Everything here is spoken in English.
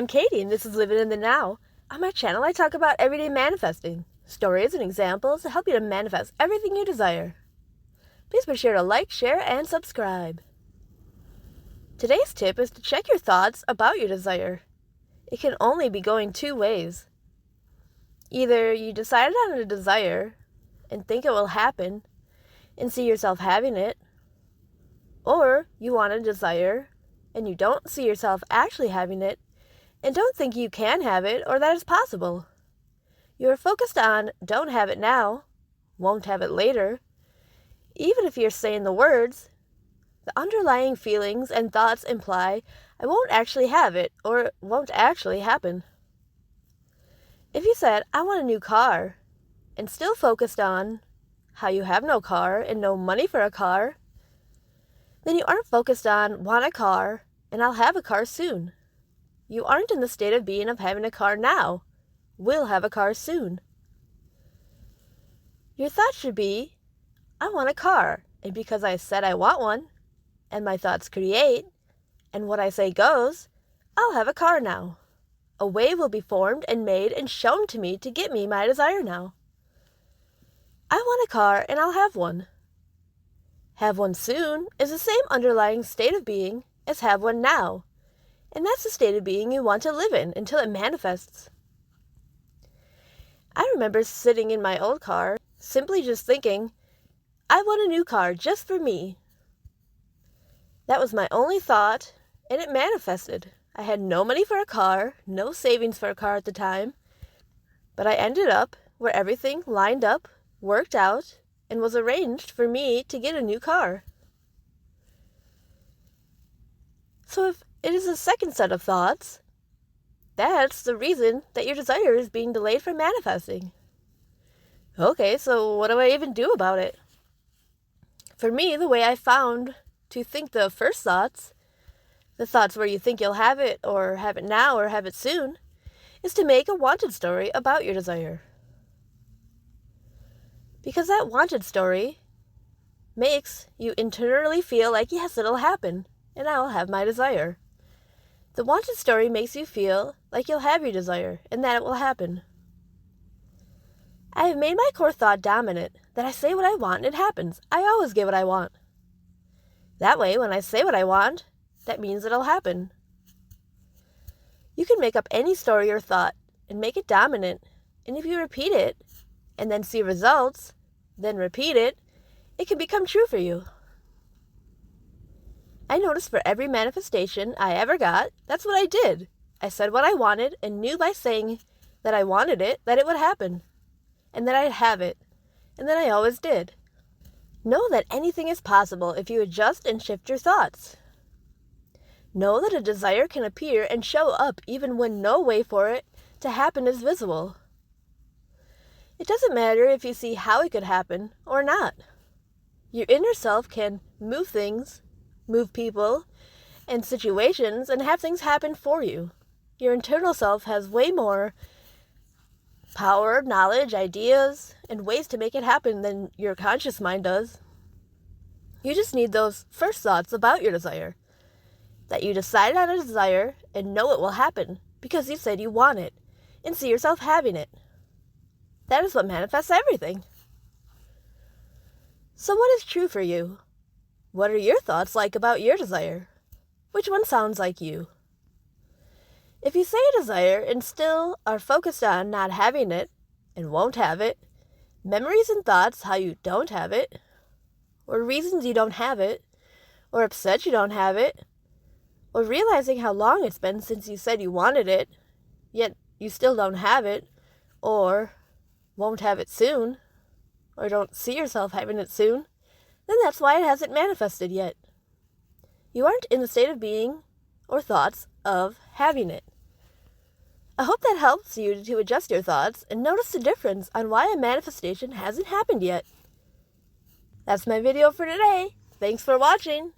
Katie, and this is Living in the Now. On my channel, I talk about everyday manifesting, stories and examples to help you to manifest everything you desire. Please be sure to like, share, and subscribe. Today's tip is to check your thoughts about your desire. It can only be going two ways. Either you decided on a desire and think it will happen and see yourself having it, or you want a desire and you don't see yourself actually having it and don't think you can have it or that it's possible. You are focused on don't have it now, won't have it later. Even if you're saying the words, the underlying feelings and thoughts imply I won't actually have it or it won't actually happen. If you said, I want a new car, and still focused on how you have no car and no money for a car, then you aren't focused on want a car and I'll have a car soon. You aren't in the state of being of having a car now. Will have a car soon. Your thought should be, I want a car, and because I said I want one, and my thoughts create, and what I say goes, I'll have a car now. A way will be formed and made and shown to me to get me my desire now. I want a car and I'll have one. Have one soon is the same underlying state of being as have one now, and that's the state of being you want to live in until it manifests. I remember sitting in my old car, simply just thinking, I want a new car just for me. That was my only thought, and it manifested. I had no money for a car, no savings for a car at the time, but I ended up where everything lined up, worked out, and was arranged for me to get a new car. So if it is a second set of thoughts, that's the reason that your desire is being delayed from manifesting. Okay, so what do I even do about it? For me, the way I found to think the first thoughts, the thoughts where you think you'll have it or have it now or have it soon, is to make a wanted story about your desire. Because that wanted story makes you internally feel like, yes, it'll happen, and I'll have my desire. The wanted story makes you feel like you'll have your desire, and that it will happen. I have made my core thought dominant, that I say what I want and it happens. I always get what I want. That way, when I say what I want, that means it'll happen. You can make up any story or thought and make it dominant, and if you repeat it, and then see results, then repeat it, it can become true for you. I noticed for every manifestation I ever got, that's what I did. I said what I wanted and knew by saying that I wanted it, that it would happen, and that I'd have it, and that I always did. Know that anything is possible if you adjust and shift your thoughts. Know that a desire can appear and show up even when no way for it to happen is visible. It doesn't matter if you see how it could happen or not. Your inner self can move things, move people, and situations, and have things happen for you. Your internal self has way more power, knowledge, ideas, and ways to make it happen than your conscious mind does. You just need those first thoughts about your desire. That you decided on a desire and know it will happen because you said you want it and see yourself having it. That is what manifests everything. So what is true for you? What are your thoughts like about your desire? Which one sounds like you? If you say a desire and still are focused on not having it and won't have it, memories and thoughts how you don't have it, or reasons you don't have it, or upset you don't have it, or realizing how long it's been since you said you wanted it, yet you still don't have it, or won't have it soon, or don't see yourself having it soon, then that's why it hasn't manifested yet. You aren't in the state of being or thoughts of having it. I hope that helps you to adjust your thoughts and notice the difference on why a manifestation hasn't happened yet. That's my video for today. Thanks for watching.